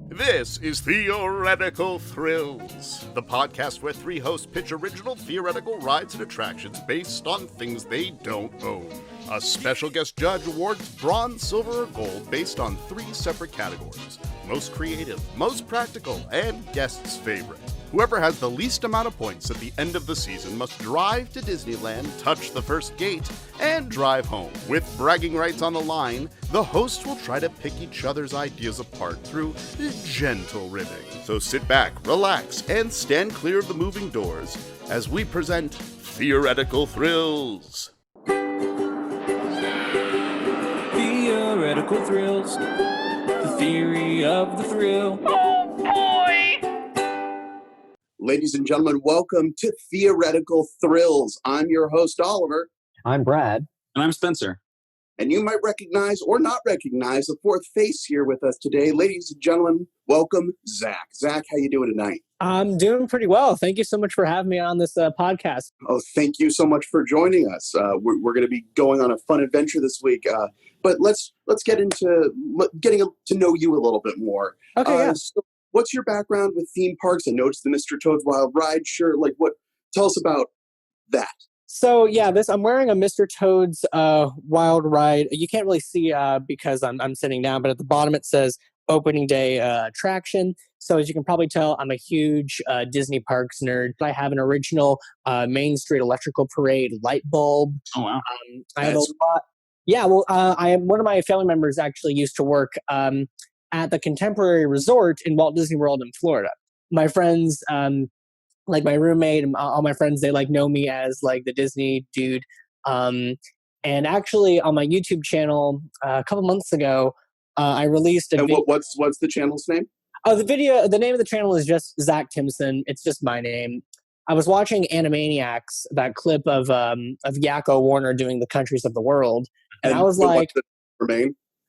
This is Theoretical Thrills, the podcast where three hosts pitch original theoretical rides and attractions based on things they don't own. A special guest judge awards bronze, silver, or gold based on three separate categories: most creative, most practical, and guest's favorite. Whoever has the least amount of points at the end of the season must drive to Disneyland, touch the first gate, and drive home. With bragging rights on the line, the hosts will try to pick each other's ideas apart through gentle ribbing. So sit back, relax, and stand clear of the moving doors as we present Theoretical Thrills. Theoretical Thrills, the theory of the thrill. Ladies and gentlemen, welcome to Theoretical Thrills. I'm your host, Oliver. I'm Brad. And I'm Spencer. And you might recognize or not recognize the fourth face here with us today. Ladies and gentlemen, welcome Zach. Zach, how you doing tonight? I'm doing pretty well. Thank you so much for having me on this podcast. Oh, thank you so much for joining us. We're going to be going on a fun adventure this week. But let's get into getting to know you a little bit more. Okay, yeah. So what's your background with theme parks? I noticed the Mr. Toad's Wild Ride shirt. Tell us about that. So yeah, I'm wearing a Mr. Toad's Wild Ride. You can't really see because I'm sitting down, but at the bottom it says opening day attraction. So as you can probably tell, I'm a huge Disney Parks nerd. I have an original Main Street Electrical Parade light bulb. Oh wow! I have a lot. Yeah, well, one of my family members actually used to work at the Contemporary Resort in Walt Disney World in Florida. My friends, like my roommate and all my friends, they know me as the Disney dude. And actually on my YouTube channel a couple months ago, I released a video. What's the channel's name? The name of the channel is just Zach Timson. It's just my name. I was watching Animaniacs, that clip of Yakko Warner doing the countries of the world. And I was like,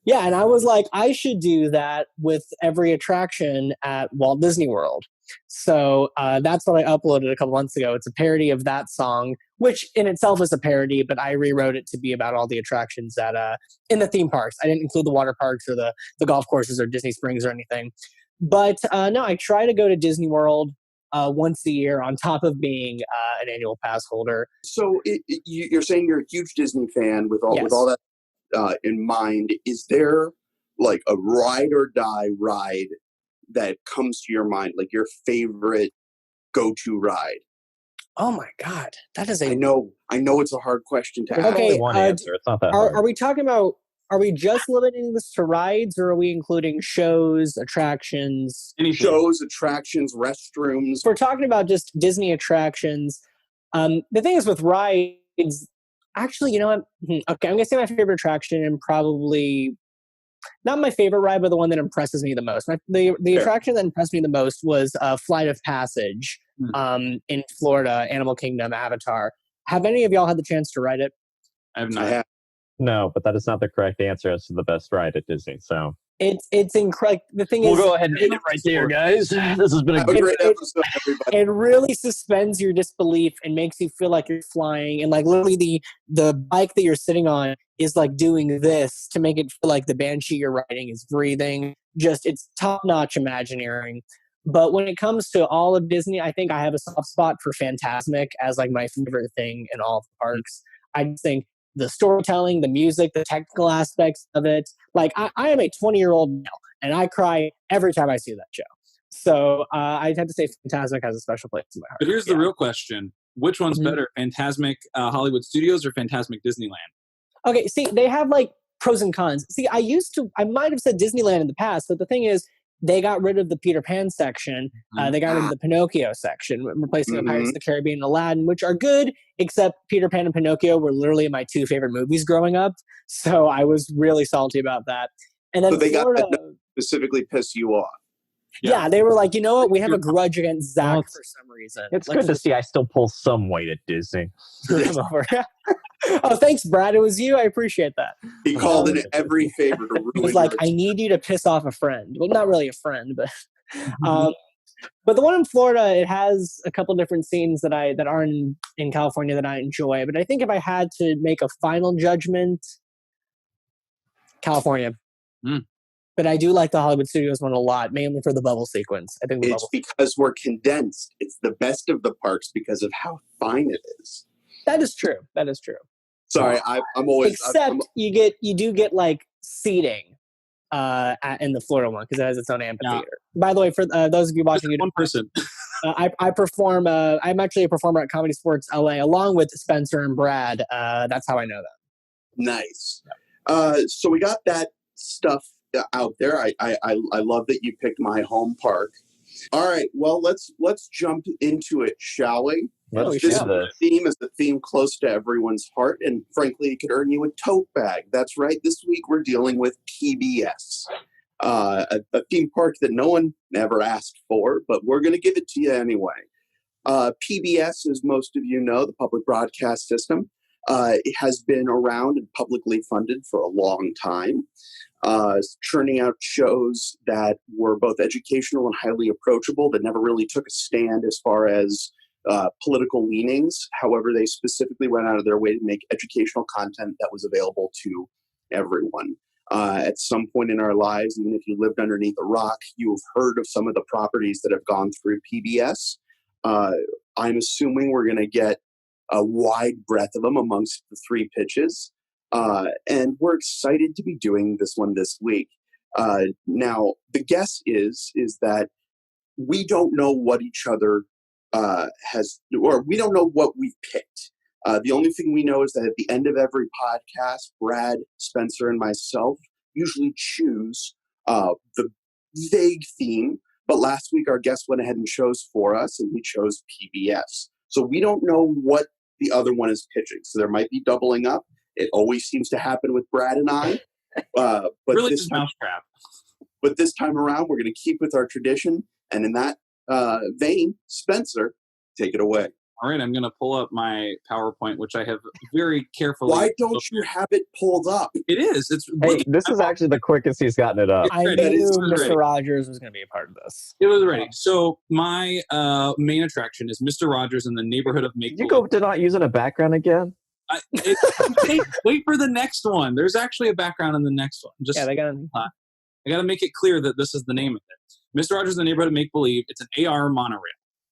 yeah, and I was like, I should do that with every attraction at Walt Disney World. So that's what I uploaded a couple months ago. It's a parody of that song, which in itself is a parody, but I rewrote it to be about all the attractions that in the theme parks. I didn't include the water parks or the golf courses or Disney Springs or anything. But no, I try to go to Disney World once a year on top of being an annual pass holder. So you're saying you're a huge Disney fan with all that in mind. Is there a ride or die ride that comes to your mind, your favorite go-to ride? Oh my God, that is I know it's a hard question to ask. Okay, one answer. It's not that hard. Are we talking about? Are we just limiting this to rides, or are we including shows, attractions? Any shows, attractions, restrooms? If we're talking about just Disney attractions, the thing is with rides, actually, you know what? Okay, I'm going to say my favorite attraction and probably not my favorite ride, but the one that impresses me the most. The attraction that impressed me the most was Flight of Passage in Florida, Animal Kingdom, Avatar. Have any of y'all had the chance to ride it? I have not. No, but that is not the correct answer as to the best ride at Disney. So it's incredible. The thing we'll is, go ahead and end it right there, guys. This has been a great episode, everybody. It really suspends your disbelief and makes you feel like you're flying. And literally the bike that you're sitting on is doing this to make it feel like the Banshee you're riding is breathing. It's top-notch Imagineering. But when it comes to all of Disney, I think I have a soft spot for Fantasmic as my favorite thing in all of the parks. I just think the storytelling, the music, the technical aspects of it. I am a 20-year-old now, and I cry every time I see that show. So I'd have to say Fantasmic has a special place in my heart. But here's the real question. Which one's better, Fantasmic Hollywood Studios or Fantasmic Disneyland? Okay, see, they have pros and cons. See, I might have said Disneyland in the past, but the thing is, they got rid of the Peter Pan section. They got rid of the Pinocchio section, replacing the Pirates of the Caribbean and Aladdin, which are good, except Peter Pan and Pinocchio were literally my two favorite movies growing up. So I was really salty about that. And then they Florida, got specifically piss you off. Yeah, they were like, you know what? We have a grudge against Zach for some reason. It's good to see I still pull some weight at Disney. Oh, thanks, Brad. It was you. I appreciate that. He called in every favor to ruin. It was like, I need you to piss off a friend. Well, not really a friend, but but the one in Florida, it has a couple different scenes that are in California that I enjoy. But I think if I had to make a final judgment, California. But I do like the Hollywood Studios one a lot, mainly for the bubble sequence. I think it's because we're condensed. It's the best of the parks because of how fine it is. That is true. That is true. Sorry, I'm always. Except you do get like seating in the Florida one because it has its own amphitheater. Yeah. By the way, for those of you watching, one person. I perform. I'm actually a performer at Comedy Sports LA, along with Spencer and Brad. That's how I know them. Nice. So we got that stuff out there. I love that you picked my home park. All right. Well, let's jump into it, shall we? This theme is a theme close to everyone's heart, and frankly, it could earn you a tote bag. That's right. This week we're dealing with PBS, a theme park that no one ever asked for, but we're going to give it to you anyway. PBS, as most of you know, the public broadcast system, it has been around and publicly funded for a long time, churning out shows that were both educational and highly approachable, that never really took a stand as far as political leanings. However, they specifically went out of their way to make educational content that was available to everyone. At some point in our lives, even if you lived underneath a rock, you've heard of some of the properties that have gone through PBS. I'm assuming we're going to get a wide breadth of them amongst the three pitches. And we're excited to be doing this one this week. Now, the guess is that we don't know what each other we don't know what we've picked. The only thing we know is that at the end of every podcast, Brad, Spencer, and myself usually choose the vague theme. But last week, our guest went ahead and chose for us, and he chose PBS. So we don't know what the other one is pitching. So there might be doubling up. It always seems to happen with Brad and I. But really this time, mousetrap. But this time around, we're going to keep with our tradition. And in that vein, Spencer, take it away. All right, I'm going to pull up my PowerPoint, which I have very carefully. Why don't you have it pulled up? It is. This is actually the quickest he's gotten it up. I knew Mr. Rogers was going to be a part of this. It was ready. So my main attraction is Mr. Rogers in the neighborhood of Make. You go to not using a background again? Wait for the next one. There's actually a background in the next one. I got to make it clear that this is the name of it. Mr. Rogers in the neighborhood of Make Believe. It's an AR monorail.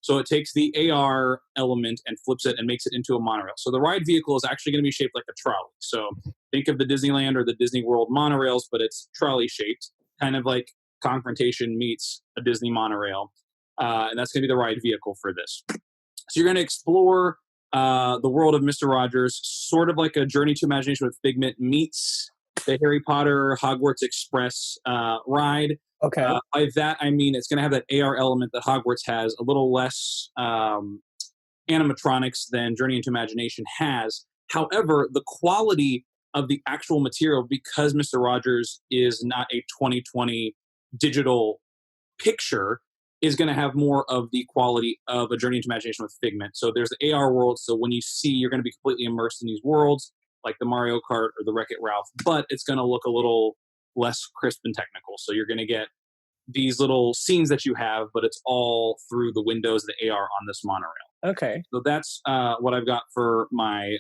So it takes the AR element and flips it and makes it into a monorail. So the ride vehicle is actually going to be shaped like a trolley. So think of the Disneyland or the Disney World monorails, but it's trolley shaped, kind of like Confrontation meets a Disney monorail. And that's going to be the ride vehicle for this. So you're going to explore the world of Mr. Rogers, sort of like a Journey to Imagination with Figment meets the Harry Potter Hogwarts Express ride. Okay. By that, I mean it's going to have that AR element that Hogwarts has, a little less animatronics than Journey into Imagination has. However, the quality of the actual material, because Mr. Rogers is not a 2020 digital picture, is going to have more of the quality of a Journey into Imagination with Figment. So there's the AR world. So when you see, you're going to be completely immersed in these worlds, like the Mario Kart or the Wreck-It Ralph, but it's going to look a little less crisp and technical. So you're going to get these little scenes that you have, but it's all through the windows of the AR on this monorail. Okay. So that's what I've got for my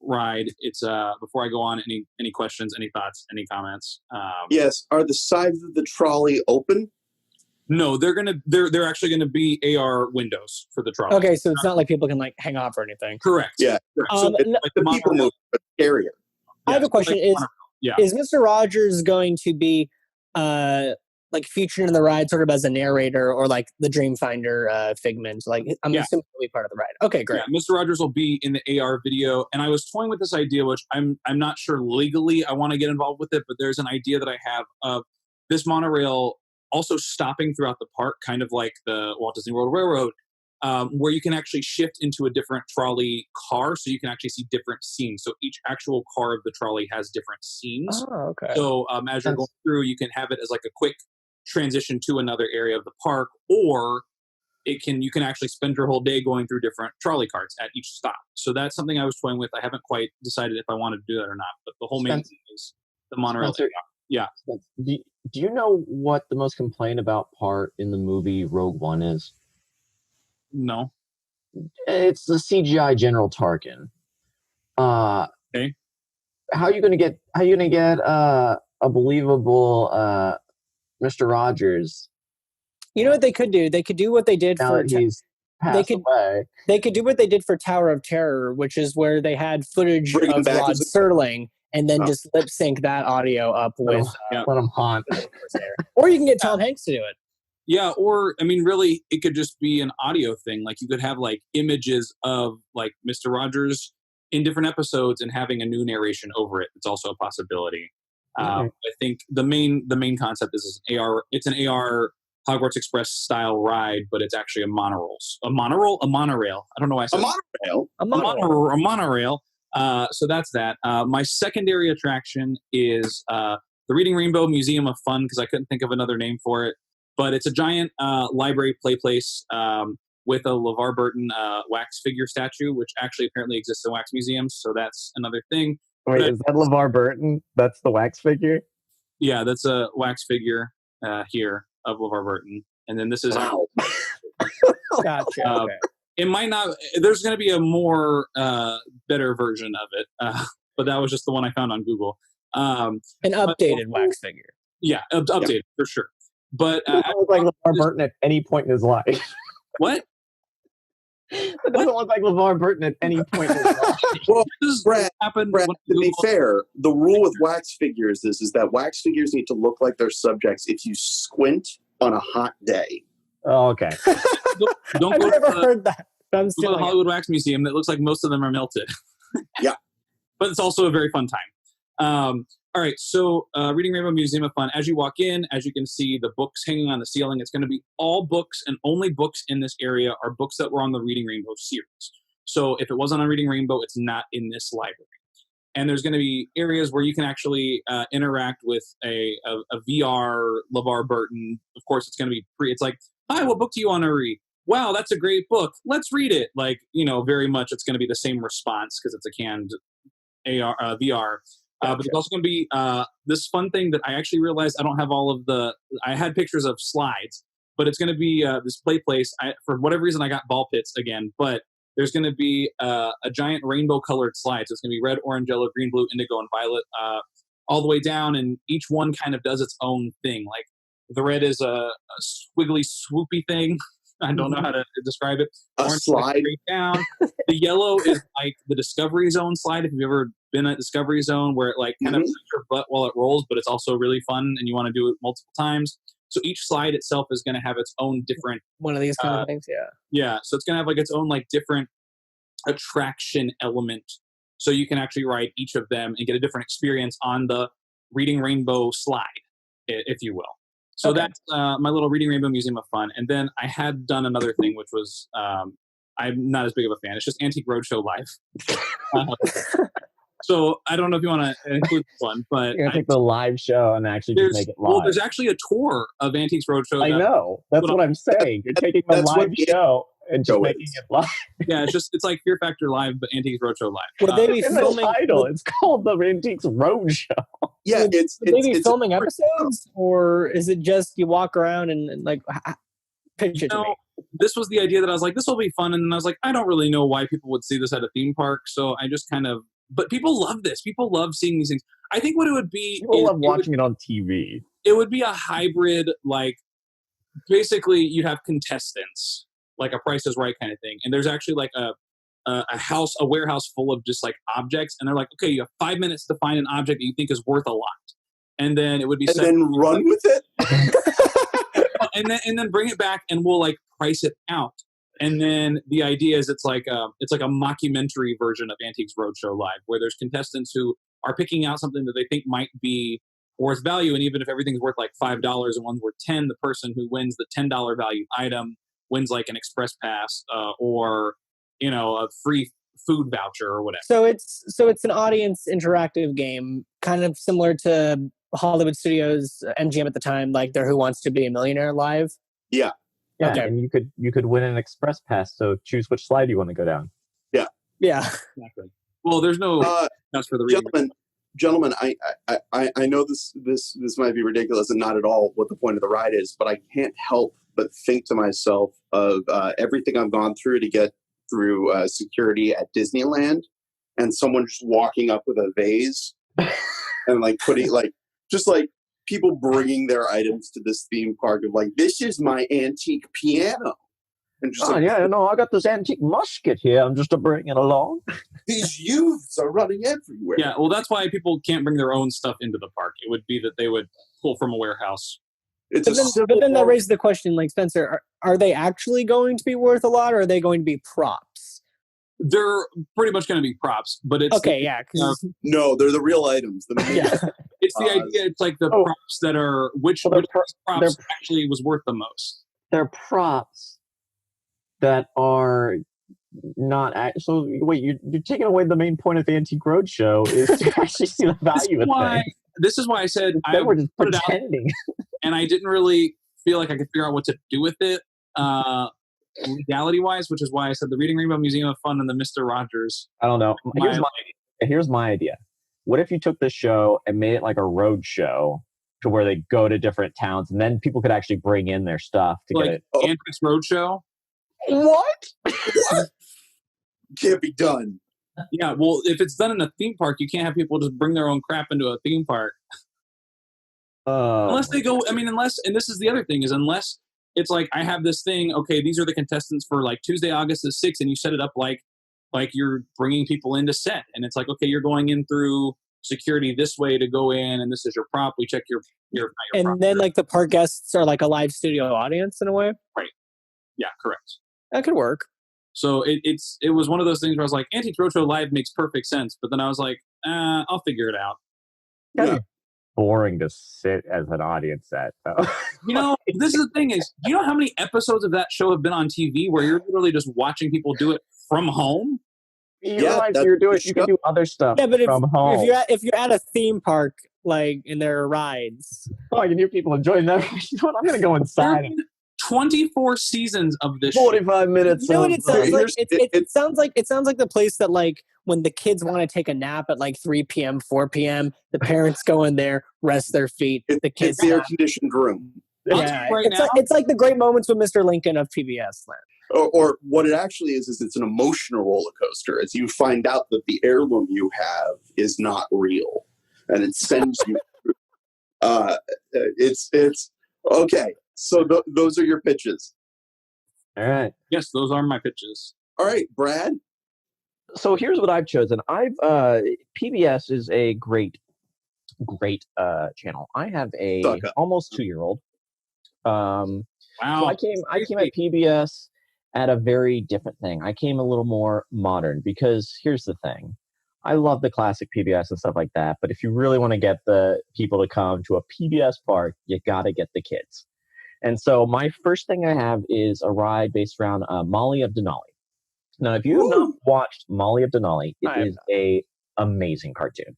ride. It's before I go on, any questions, any thoughts, any comments? Yes. Are the sides of the trolley open? No, they're actually gonna be AR windows for the trolley. Okay, so it's not like people can like hang off or anything. Correct. Yeah. So it's like the people move, but scarier. I have a question. Is Mr. Rogers going to be like featured in the ride sort of as a narrator or like the Dreamfinder Figment? Like I'm assuming he'll be part of the ride. Okay, great. Yeah, Mr. Rogers will be in the AR video, and I was toying with this idea, which I'm not sure legally I want to get involved with it, but there's an idea that I have of this monorail also stopping throughout the park, kind of like the Walt Disney World Railroad, where you can actually shift into a different trolley car, so you can actually see different scenes. So each actual car of the trolley has different scenes. Oh, okay. So as you're going through, you can have it as like a quick transition to another area of the park, or you can actually spend your whole day going through different trolley carts at each stop. So that's something I was toying with. I haven't quite decided if I wanted to do that or not, but the whole main thing is the monorail. Yeah. Do you know what the most complained about part in the movie Rogue One is? No. It's the CGI General Tarkin. Okay. How are you gonna get a believable Mr. Rodgers. You know what they could do? They could do what they did now for. That he's passed away. They could do what they did for Tower of Terror, which is where they had footage of Rod Serling and then just lip sync that audio up with. Let him haunt. Or you can get Tom Hanks to do it. Yeah, or I mean, really, it could just be an audio thing. Like you could have like images of like Mr. Rogers in different episodes and having a new narration over it. It's also a possibility. I think the main concept is an AR. It's an AR Hogwarts Express style ride, but it's actually a monorail. A monorail. I don't know why I said a monorail. So that's that. My secondary attraction is the Reading Rainbow Museum of Fun, because I couldn't think of another name for it. But it's a giant library play place with a LeVar Burton wax figure statue, which actually apparently exists in wax museums. So that's another thing. Wait, is that LeVar Burton? That's the wax figure? Yeah, that's a wax figure here of LeVar Burton. And then this is... Gotcha. Okay. It might not... There's going to be a more better version of it. But that was just the one I found on Google. An updated wax figure. Yeah, updated, for sure. But it doesn't look like LeVar Burton at any point in his life. What? It doesn't look like LeVar Burton at any point in his life. Well, Brad, to be fair, the rule with wax figures is that wax figures need to look like their subjects if you squint on a hot day. Oh, okay. I've never heard that. Go to the Hollywood Wax Museum. That looks like most of them are melted. Yeah. But it's also a very fun time. All right, so Reading Rainbow Museum of Fun. As you walk in, as you can see, the books hanging on the ceiling. It's going to be all books, and only books in this area are books that were on the Reading Rainbow series. So if it wasn't on Reading Rainbow, it's not in this library. And there's going to be areas where you can actually interact with a VR LeVar Burton. Of course, it's going to be it's like, hi, what book do you want to read? Wow, that's a great book. Let's read it. Like, very much it's going to be the same response because it's a canned VR. But there's also going to be this fun thing that I actually realized I don't have all of I had pictures of slides, but it's going to be this play place. For whatever reason, I got ball pits again, but there's going to be a giant rainbow colored slide. So it's going to be red, orange, yellow, green, blue, indigo, and violet all the way down. And each one kind of does its own thing. Like the red is a squiggly, swoopy thing. I don't know how to describe it. Orange slide down. The yellow is like the Discovery Zone slide. If you've ever been at Discovery Zone, where it like kind of hurts your butt while it rolls, but it's also really fun and you want to do it multiple times. So each slide itself is going to have its own different one of these kind of things. Yeah. So it's going to have like its own like different attraction element. So you can actually ride each of them and get a different experience on the Reading Rainbow slide, if you will. So that's my little Reading Rainbow Museum of Fun. And then I had done another thing, which was I'm not as big of a fan. It's just Antique Roadshow Live. So I don't know if you want to include this one, but you're gonna take the live show and actually just make it live. Well, there's actually a tour of Antiques Roadshow. I know. That's what I'm saying. You're taking the live show and just making it live. Yeah, it's like Fear Factor Live, but Antiques Roadshow Live. Would they be filming? The title. It's called the Antiques Roadshow. Yeah, would they be filming episodes, or is it just you walk around and like pitch it to me? This was the idea that I was like, this will be fun, and then I was like, I don't really know why people would see this at a theme park, so I just kind of. But people love this. People love seeing these things. I think what it would be... People love watching it on TV. It would be a hybrid, like, basically you'd have contestants, like a Price is Right kind of thing. And there's actually like a warehouse full of just like objects. And they're like, okay, you have 5 minutes to find an object that you think is worth a lot. And then it would be... And then run with it? and then bring it back and we'll like price it out. And then the idea is it's like a mockumentary version of Antiques Roadshow Live, where there's contestants who are picking out something that they think might be worth value. And even if everything's worth like $5 and one's worth $10, the person who wins the $10 value item wins like an express pass or, a free food voucher or whatever. So it's an audience interactive game, kind of similar to Hollywood Studios, MGM at the time, like their Who Wants to Be a Millionaire Live. Yeah. Yeah, okay. And you could win an express pass, so choose which slide you want to go down. Yeah. Exactly. Well, there's no pass for the gentlemen. I know this might be ridiculous and not at all what the point of the ride is, but I can't help but think to myself of everything I've gone through to get through security at Disneyland, and someone just walking up with a vase and like putting like just like people bringing their items to this theme park of like, this is my antique piano. And just I got this antique musket here. I'm just to bring it along. These youths are running everywhere. Yeah, well, that's why people can't bring their own stuff into the park. It would be that they would pull from a warehouse. But then that raises the question, like, Spencer, are they actually going to be worth a lot, or are they going to be props? They're pretty much going to be props, but it's okay. No, they're the real items. It's the idea. It's like the props that are which props actually was worth the most. They're props that are not. So wait, you're taking away the main point of the Antique Roadshow is to actually see the value of things. This is why I said I were just pretending, and I didn't really feel like I could figure out what to do with it. Legality-wise, which is why I said the Reading Rainbow Museum of Fun and the Mr.Rodgers. I don't know. Here's my idea. What if you took this show and made it like a road show to where they go to different towns, and then people could actually bring in their stuff to get it? Antiques Roadshow? What? Can't be done. Yeah, well, if it's done in a theme park, you can't have people just bring their own crap into a theme park. Unless they go, and this is the other thing, is unless it's like, I have this thing, okay, these are the contestants for like Tuesday, August the 6th, and you set it up like you're bringing people in to set. And it's like, okay, you're going in through security this way to go in, and this is your prop. We check your and prop then like the park guests are like a live studio audience in a way? Right. Yeah, correct. That could work. So it was one of those things where I was like, Antique Roadshow Live makes perfect sense. But then I was like, I'll figure it out. Yeah. Boring to sit as an audience at, though. This is the thing is, do you know how many episodes of that show have been on TV where you're literally just watching people do it from home? You can do other stuff from home. If you're at a theme park, like, and there are rides. Oh, I can hear people enjoying that. You know what? I'm going to go inside. 24 seasons of this 45 minutes. You know what it sounds like? It sounds like the place that, like, when the kids want to take a nap at like 3 p.m., 4 p.m., the parents go in there, rest their feet. The kids it's the air-conditioned room. Yeah, it's like the great moments with Mr. Lincoln of PBS land. Or what it actually is it's an emotional roller coaster as you find out that the heirloom you have is not real, and it sends you. It's okay. So those are your pitches. All right. Yes, those are my pitches. All right, Brad. So here's what I've chosen. PBS is a great channel. I have a almost 2-year-old. Wow. So I came at PBS at a very different thing. I came a little more modern because here's the thing. I love the classic PBS and stuff like that, but if you really want to get the people to come to a PBS park, you got to get the kids. And so my first thing I have is a ride based around Molly of Denali. Now, if you have not watched Molly of Denali, it is a amazing cartoon.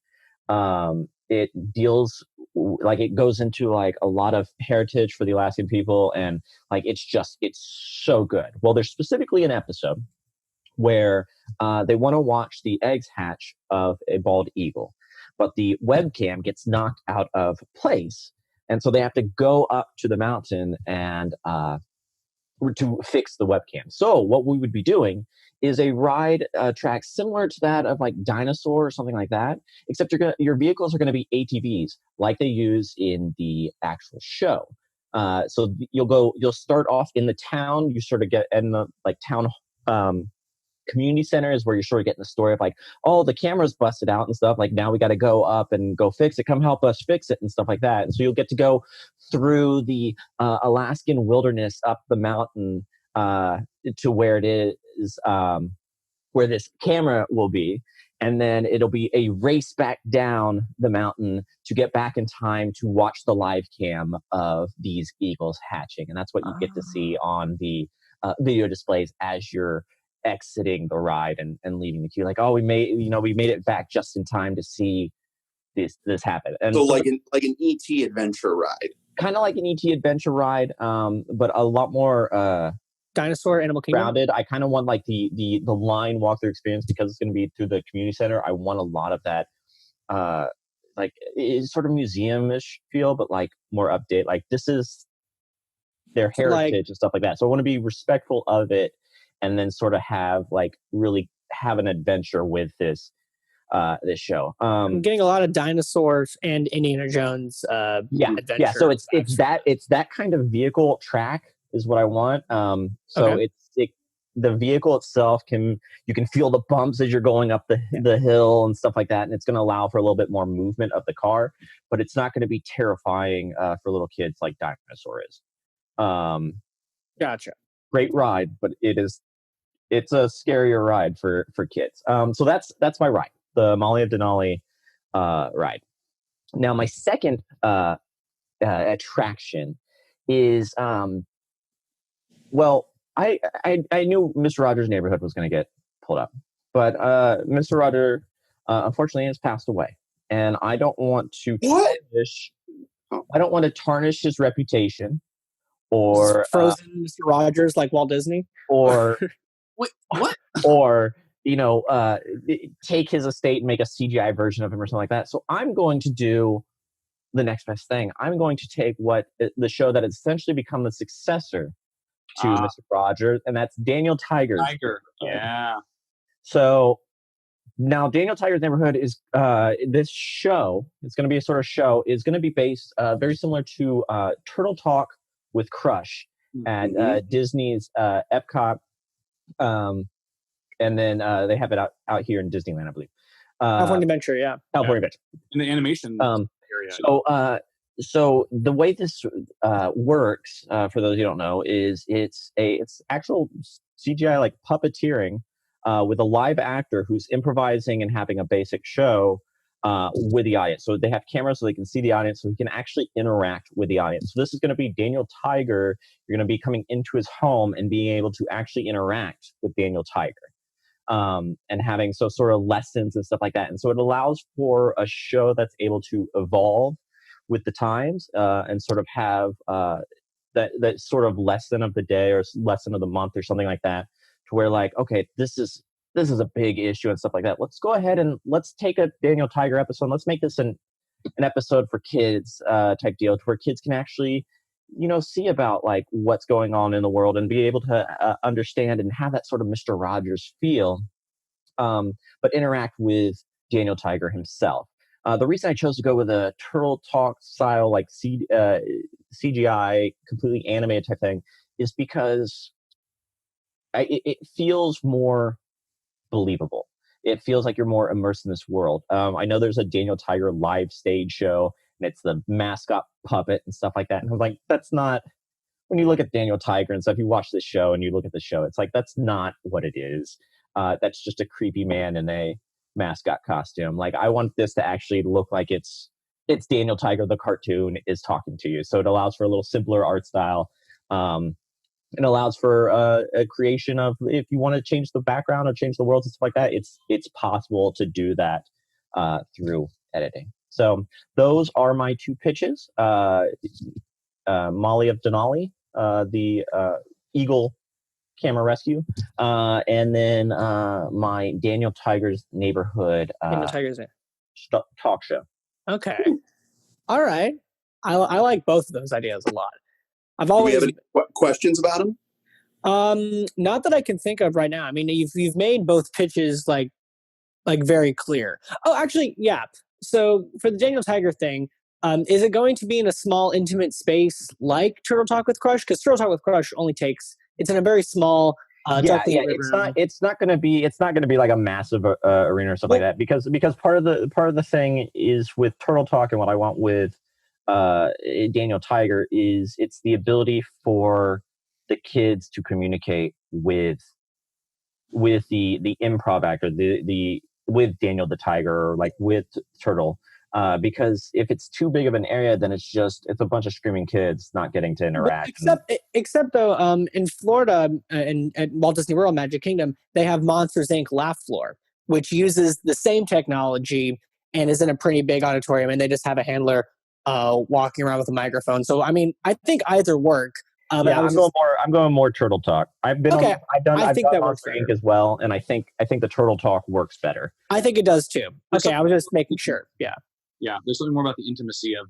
It deals it goes into like a lot of heritage for the Alaskan people, and like it's so good. Well, there's specifically an episode where they want to watch the eggs hatch of a bald eagle, but the webcam gets knocked out of place, and so they have to go up to the mountain and to fix the webcam. So what we would be doing is a ride track similar to that of like Dinosaur or something like that, except your vehicles are going to be ATVs like they use in the actual show. So you'll start off in the town. You sort of get in the like town community centers where you're sort of getting the story of like, oh, the camera's busted out and stuff. Like now we got to go up and go fix it. Come help us fix it and stuff like that. And so you'll get to go through the Alaskan wilderness up the mountain to where it is, where this camera will be. And then it'll be a race back down the mountain to get back in time to watch the live cam of these eagles hatching. And that's what you get to see on the video displays as you're exiting the ride and leaving the queue. Like, oh, we made it back just in time to see this happen. And so like an ET adventure ride. Kind of like an ET adventure ride, but a lot more Dinosaur Animal Kingdom. Grounded. I kind of want like the line walkthrough experience because it's going to be through the community center. I want a lot of that, like it's sort of museum-ish feel, but like more update. Like this is their heritage and stuff like that. So I want to be respectful of it, and then sort of have like really have an adventure with this this show. I'm getting a lot of dinosaurs and Indiana Jones adventure. Yeah. So it's that kind of vehicle track is what I want. The vehicle itself you can feel the bumps as you're going up the hill and stuff like that, and it's going to allow for a little bit more movement of the car, but it's not going to be terrifying for little kids like Dinosaur is. Gotcha. Great ride, but it's a scarier ride for kids. So that's my ride, the Molly of Denali ride. Now my second attraction is I knew Mr. Rodgers' Neighborhood was going to get pulled up, but Mr. Rodgers unfortunately has passed away, and I don't want to tarnish his reputation, or frozen Mr. Rodgers like Walt Disney, or wait, what? Or take his estate and make a CGI version of him or something like that. So I'm going to do the next best thing. I'm going to take the show that has essentially become the successor to Mr. Rodgers, and that's Daniel Tiger's Neighborhood. Yeah. So now Daniel Tiger's Neighborhood is this show. It's going to be a sort of show. Is going to be based very similar to Turtle Talk with Crush at Disney's Epcot, and then they have it out here in Disneyland, I believe. California Adventure, yeah. California Adventure. In the animation area. So the way this works, for those who don't know, is it's actual CGI like puppeteering with a live actor who's improvising and having a basic show with the audience. So they have cameras so they can see the audience, so he can actually interact with the audience. So this is going to be Daniel Tiger. You're going to be coming into his home and being able to actually interact with Daniel Tiger. And having sort of lessons and stuff like that. And so it allows for a show that's able to evolve with the times and sort of have that sort of lesson of the day or lesson of the month or something like that, to where like, okay, this is a big issue and stuff like that. Let's go ahead and let's take a Daniel Tiger episode. Let's make this an episode for kids type deal, to where kids can actually, see about like what's going on in the world and be able to understand and have that sort of Mr. Rodgers feel, but interact with Daniel Tiger himself. The reason I chose to go with a Turtle Talk style, like CGI, completely animated type thing, is because it feels more believable. It feels like you're more immersed in this world. I know there's a Daniel Tiger live stage show, and it's the mascot puppet and stuff like that. And I was like, that's not, when you look at Daniel Tiger and stuff, you watch this show and you look at the show, it's like, that's not what it is. That's just a creepy man in a mascot costume. Like, I want this to actually look like it's Daniel Tiger, the cartoon, is talking to you. So it allows for a little simpler art style. It allows for a creation of, if you want to change the background or change the worlds and stuff like that, it's possible to do that through editing. So those are my two pitches. Molly of Denali, the Eagle Camera Rescue, and then my Daniel Tiger's Neighborhood talk show. Okay. All right. I like both of those ideas a lot. I've always. Do we have any questions about them? Not that I can think of right now. I mean, you've made both pitches like very clear. Oh, actually, yeah. So for the Daniel Tiger thing, is it going to be in a small, intimate space like Turtle Talk with Crush? Because Turtle Talk with Crush it's in a very small. It's not going to be like a massive arena or something like that, because part of the thing is with Turtle Talk, and what I want with Daniel Tiger is it's the ability for the kids to communicate with the improv actor, with Daniel the Tiger, or like with Turtle, because if it's too big of an area, then it's a bunch of screaming kids not getting to interact. Except though, in Florida and at Walt Disney World Magic Kingdom, they have Monsters Inc. Laugh Floor, which uses the same technology and is in a pretty big auditorium, and they just have a handler walking around with a microphone. So I mean, I think either work. I'm going more Turtle Talk. I've done Monster Inc. as well, and I think the Turtle Talk works better. I think it does too. Okay, I was just making sure. Yeah. Yeah, there's something more about the intimacy of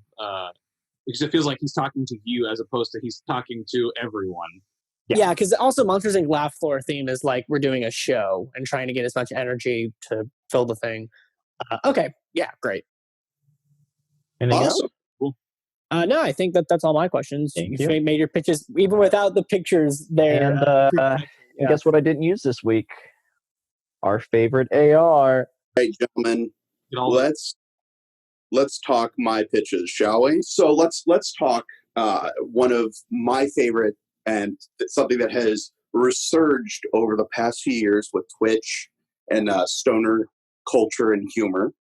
because it feels like he's talking to you as opposed to he's talking to everyone. Yeah, because also Monsters Inc. Laugh Floor theme is like we're doing a show and trying to get as much energy to fill the thing. Okay. Yeah, great. Anything Awesome. else? Cool. No, I think that's all my questions. Thank You've you. made your pitches even without the pictures there. And guess what I didn't use this week? Our favorite AR. Hey, gentlemen, let's talk my pitches, shall we? So let's talk one of my favorite and something that has resurged over the past few years with Twitch and stoner culture and humor,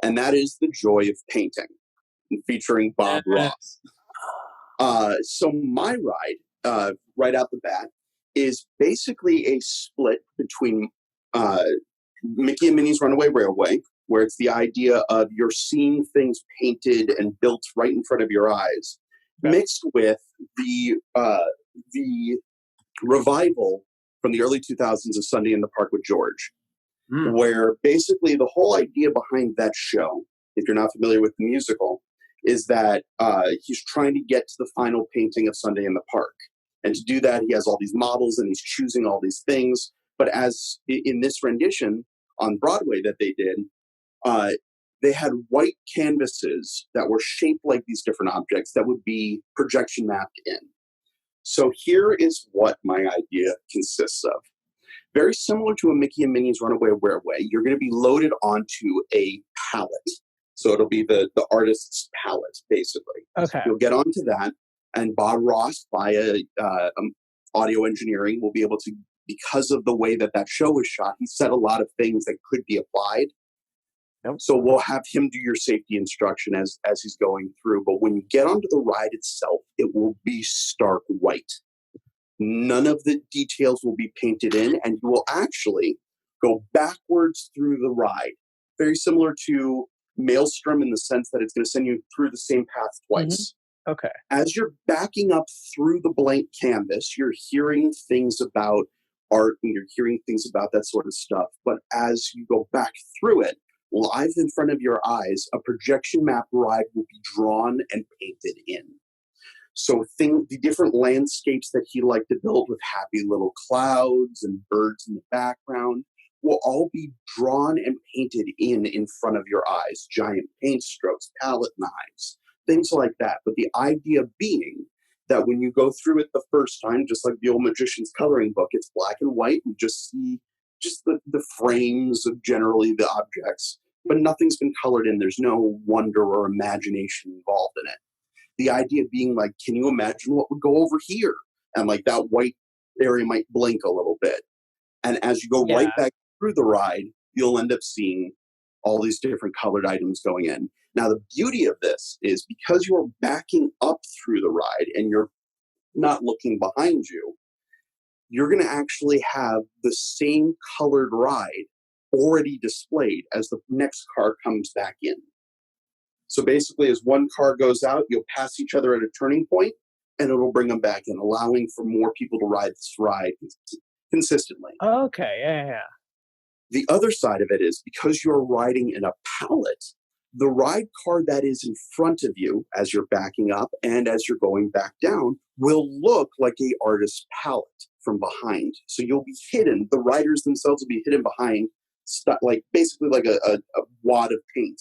and that is the joy of painting, featuring Bob Ross. So my ride, right out the bat, is basically a split between Mickey and Minnie's Runaway Railway, where it's the idea of you're seeing things painted and built right in front of your eyes, mixed with the revival from the early 2000s of Sunday in the Park with George, where basically the whole idea behind that show, if you're not familiar with the musical, is that he's trying to get to the final painting of Sunday in the Park. And to do that, he has all these models and he's choosing all these things. But as in this rendition on Broadway that they did, they had white canvases that were shaped like these different objects that would be projection mapped in. So here is what my idea consists of. Very similar to a Mickey and Minnie's Runaway Railway, you're going to be loaded onto a palette. So it'll be the artist's palette, basically. Okay. You'll get onto that, and Bob Ross, via audio engineering, will be able to, because of the way that show was shot, he said a lot of things that could be applied. Yep. So we'll have him do your safety instruction as he's going through. But when you get onto the ride itself, it will be stark white. None of the details will be painted in, and you will actually go backwards through the ride. Very similar to Maelstrom in the sense that it's going to send you through the same path twice. Mm-hmm. Okay. As you're backing up through the blank canvas, you're hearing things about art and you're hearing things about that sort of stuff. But as you go back through it, live in front of your eyes, a projection map ride will be drawn and painted in. So the different landscapes that he liked to build with happy little clouds and birds in the background will all be drawn and painted in front of your eyes. Giant paint strokes, palette knives, things like that. But the idea being that when you go through it the first time, just like the old magician's coloring book, it's black and white. You just see just the frames of generally the objects, but nothing's been colored in. There's no wonder or imagination involved in it. The idea being like, can you imagine what would go over here? And like that white area might blink a little bit. And as you go right back through the ride, you'll end up seeing all these different colored items going in. Now, the beauty of this is because you're backing up through the ride and you're not looking behind you, you're going to actually have the same colored ride already displayed as the next car comes back in. So basically, as one car goes out, you'll pass each other at a turning point, and it'll bring them back in, allowing for more people to ride this ride consistently. Okay, yeah. The other side of it is because you're riding in a palette, the ride car that is in front of you as you're backing up and as you're going back down will look like a artist's palette from behind. So you'll be hidden. The riders themselves will be hidden behind, like basically like a wad of paint.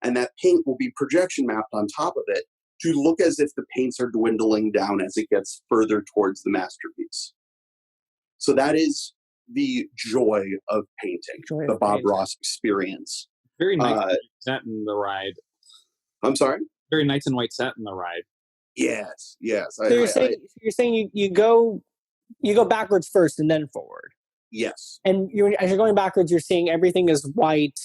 And that paint will be projection mapped on top of it to look as if the paints are dwindling down as it gets further towards the masterpiece. So that is the joy of painting, the Bob Ross experience. Very nice set in the ride. I'm sorry? Very nice and white set in the ride. Yes. So you're saying you go backwards first and then forward. Yes. And as you're going backwards, you're seeing everything is white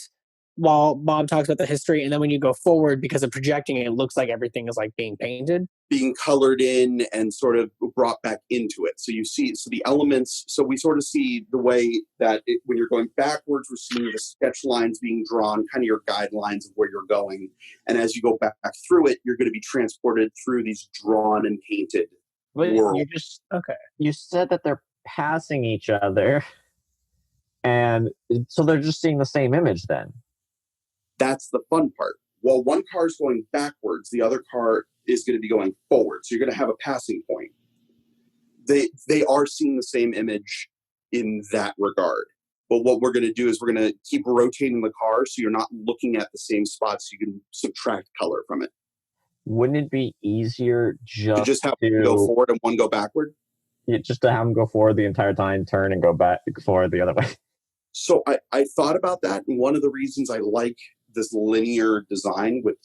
while Bob talks about the history, and then when you go forward, because of projecting it looks like everything is like being painted, being colored in and sort of brought back into it. So you see, the elements, so we sort of see the way that when you're going backwards, we're seeing the sketch lines being drawn, kind of your guidelines of where you're going. And as you go back through it, you're going to be transported through these drawn and painted worlds. You said that they're passing each other, and so they're just seeing the same image then. That's the fun part. While one car is going backwards, the other car is going to be going forward. So you're going to have a passing point. They are seeing the same image in that regard. But what we're going to do is we're going to keep rotating the car so you're not looking at the same spots. So you can subtract color from it. Wouldn't it be easier just have one go forward and one go backward? Yeah, just to have them go forward the entire time, turn and go back forward the other way. So I thought about that, and one of the reasons I like this linear design with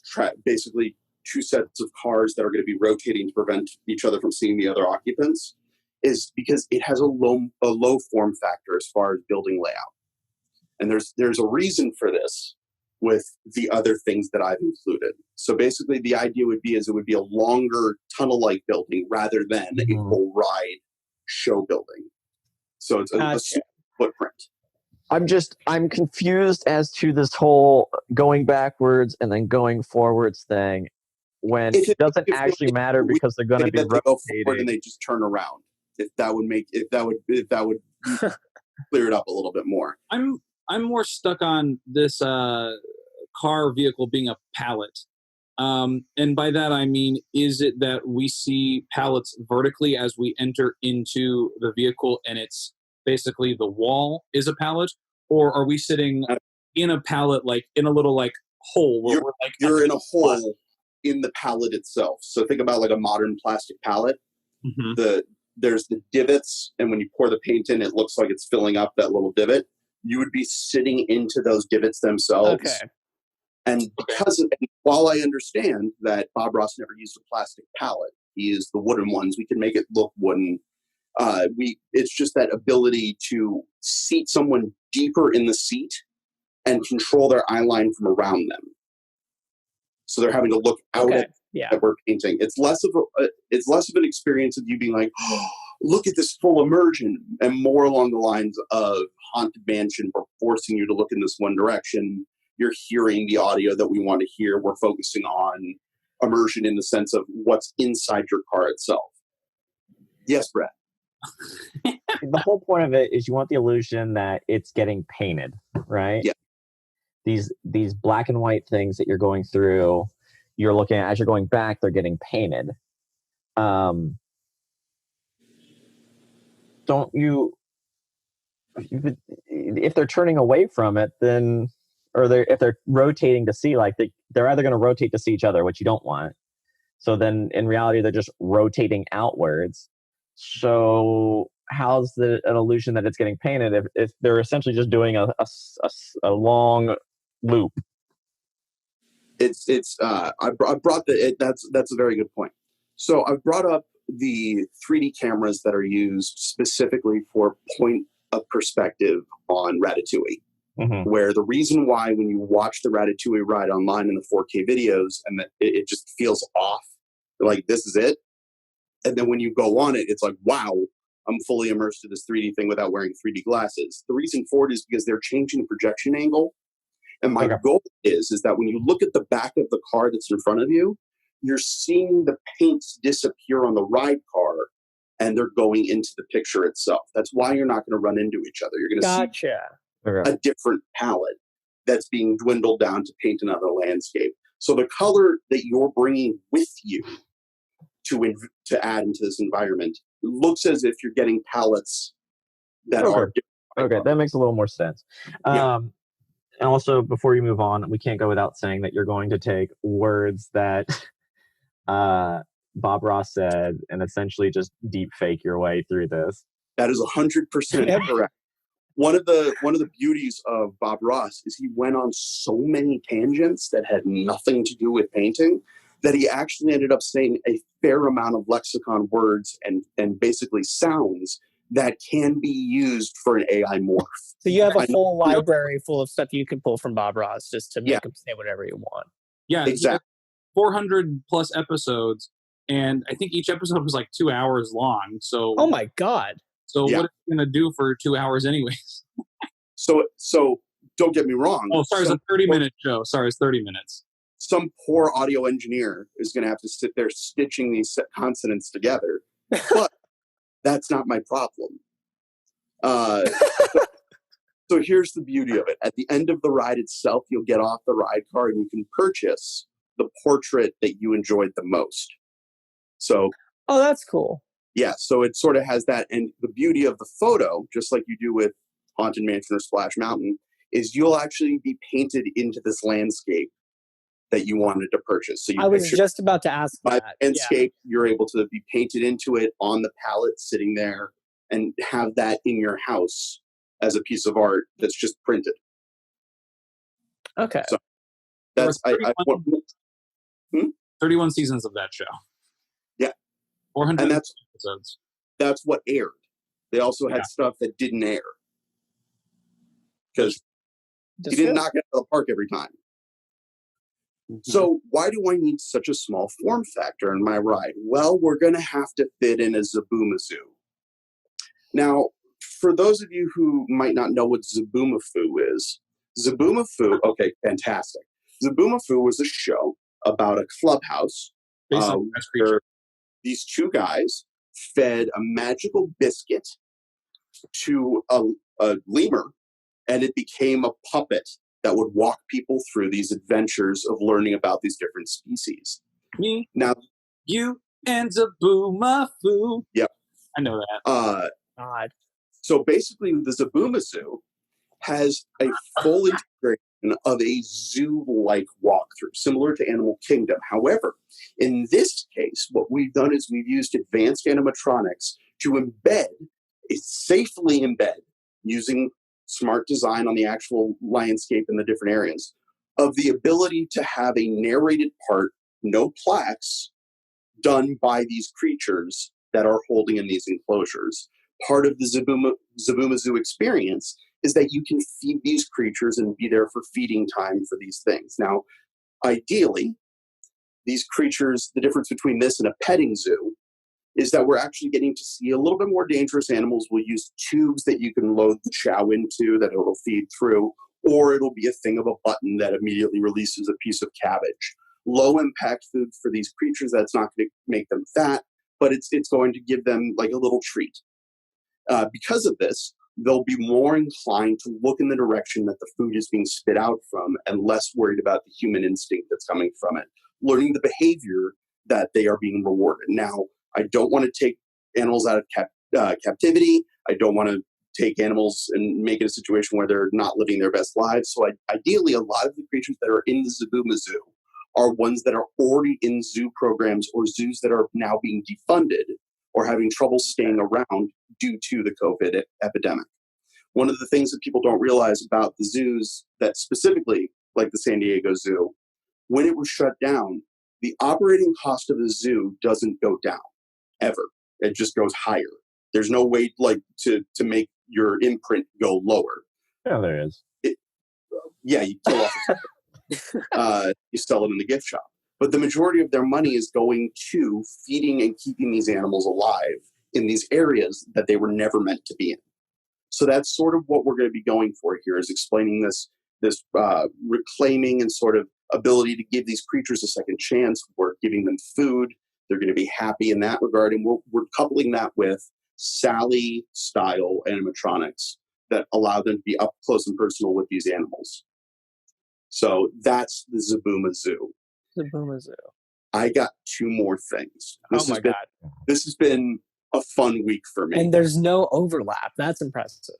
basically two sets of cars that are going to be rotating to prevent each other from seeing the other occupants is because it has a low form factor as far as building layout. And there's a reason for this with the other things that I've included. So basically the idea would be it would be a longer tunnel-like building rather than a full ride show building. So it's a small footprint. I'm confused as to this whole going backwards and then going forwards thing when it doesn't actually matter because they're going to be rotating. Go forward and they just turn around. If that would clear it up a little bit more. I'm more stuck on this car vehicle being a pallet. And by that I mean, is it that we see pallets vertically as we enter into the vehicle and it's basically the wall is a pallet? Or are we sitting in a pallet, like in a little like hole? Where you're in a hole in the pallet itself. So think about like a modern plastic pallet. Mm-hmm. There's the divots, and when you pour the paint in, it looks like it's filling up that little divot. You would be sitting into those divots themselves. Okay. And while I understand that Bob Ross never used a plastic pallet, he used the wooden ones. We can make it look wooden. It's just that ability to seat someone deeper in the seat and control their eye line from around them. So they're having to look out at that we're painting. It's less of an experience of you being like, oh, look at this full immersion, and more along the lines of Haunted Mansion. We're forcing you to look in this one direction. You're hearing the audio that we want to hear. We're focusing on immersion in the sense of what's inside your car itself. Yes, Brett. The whole point of it is you want the illusion that it's getting painted, right? Yeah. These black and white things that you're going through, you're looking at as you're going back, they're getting painted. Don't you? If they're turning away from it, then, or if they're rotating to see, like they're either going to rotate to see each other, which you don't want. So then, in reality, they're just rotating outwards. So how's an illusion that it's getting painted if they're essentially just doing a long loop? I brought that's a very good point. So I've brought up the 3D cameras that are used specifically for point of perspective on Ratatouille, where the reason why when you watch the Ratatouille ride online in the 4K videos and that it just feels off, like this is it. And then when you go on it, it's like, wow, I'm fully immersed in this 3D thing without wearing 3D glasses. The reason for it is because they're changing the projection angle. And my goal is that when you look at the back of the car that's in front of you, you're seeing the paints disappear on the ride car and they're going into the picture itself. That's why you're not going to run into each other. You're going to see a different palette that's being dwindled down to paint another landscape. So the color that you're bringing with you to add into this environment looks as if you're getting palettes that are different. Okay, that makes a little more sense. And also, before you move on, we can't go without saying that you're going to take words that Bob Ross said and essentially just deep fake your way through this. That is 100% correct. One of the beauties of Bob Ross is he went on so many tangents that had nothing to do with painting that he actually ended up saying a fair amount of lexicon words and basically sounds that can be used for an AI morph. So you have a full library full of stuff you can pull from Bob Ross just to make him say whatever you want. Yeah, exactly. 400 plus episodes, and I think each episode was like 2 hours long. So oh my god! So what are you gonna do for 2 hours anyways? So don't get me wrong. Oh, sorry, it's a 30-minute show. Sorry, it's 30 minutes. Some poor audio engineer is going to have to sit there stitching these consonants together. But that's not my problem. So here's the beauty of it. At the end of the ride itself, you'll get off the ride car and you can purchase the portrait that you enjoyed the most. So, oh, that's cool. Yeah, so it sort of has that. And the beauty of the photo, just like you do with Haunted Mansion or Splash Mountain, is you'll actually be painted into this landscape that you wanted to purchase. So I was just about to ask that. Landscape, you're able to be painted into it on the palette sitting there and have that in your house as a piece of art that's just printed. Okay. So that's 31 seasons of that show. Yeah. 400 and episodes. That's what aired. They also had stuff that didn't air. Because you didn't knock it out of the park every time. So why do I need such a small form factor in my ride? Well, we're going to have to fit in a Zaboomafoo. Now, for those of you who might not know what Zaboomafoo is, okay, fantastic. Zaboomafoo was a show about a clubhouse where these two guys fed a magical biscuit to a lemur, and it became a puppet that would walk people through these adventures of learning about these different species. Me, now, you, and Zaboomafoo. Yep. I know that. God. So basically, the Zaboomafoo has a full integration of a zoo-like walkthrough, similar to Animal Kingdom. However, in this case, what we've done is we've used advanced animatronics to safely embed, using smart design on the actual landscape in the different areas, of the ability to have a narrated part, no plaques, done by these creatures that are holding in these enclosures. Part of the Zaboomafoo experience is that you can feed these creatures and be there for feeding time for these things. Now, ideally, these creatures, the difference between this and a petting zoo is that we're actually getting to see a little bit more dangerous animals. We'll use tubes that you can load the chow into that it'll feed through, or it'll be a thing of a button that immediately releases a piece of cabbage. Low impact food for these creatures, that's not going to make them fat, but it's going to give them like a little treat. Because of this, they'll be more inclined to look in the direction that the food is being spit out from and less worried about the human instinct that's coming from it, learning the behavior that they are being rewarded. Now, I don't want to take animals out of captivity. I don't want to take animals and make it a situation where they're not living their best lives. So ideally, a lot of the creatures that are in the Zaboomafoo are ones that are already in zoo programs or zoos that are now being defunded or having trouble staying around due to the COVID epidemic. One of the things that people don't realize about the zoos that specifically, like the San Diego Zoo, when it was shut down, the operating cost of the zoo doesn't go down, ever. It just goes higher. There's no way to make your imprint go lower. Yeah, there is. You kill off you sell it in the gift shop. But the majority of their money is going to feeding and keeping these animals alive in these areas that they were never meant to be in. So that's sort of what we're going to be going for here, is explaining this reclaiming and sort of ability to give these creatures a second chance. We're giving them food. They're going to be happy in that regard. And we're coupling that with Sally-style animatronics that allow them to be up close and personal with these animals. So that's the Zaboomafoo. Zaboomafoo. I got two more things. This has been a fun week for me. And there's no overlap. That's impressive.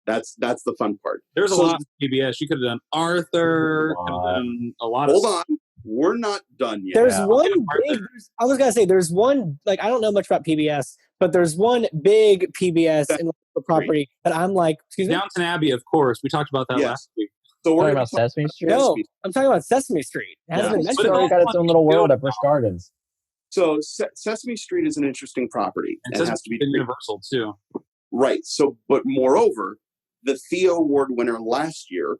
That's the fun part. There's a lot of PBS. You could have done Arthur. Could have done a lot. Hold on, we're not done yet. There's one big. I was gonna say there's one. Like, I don't know much about PBS, but there's one big PBS in the property that I'm like. Excuse me. Downton Abbey, of course. We talked about that last week. So we're talking about Sesame Street. No, I'm talking about Sesame Street. It hasn't been mentioned. It's already got its own little world at Busch Gardens. So Sesame Street is an interesting property, and it has to be Universal too. Right. So, but moreover, the Theo Award winner last year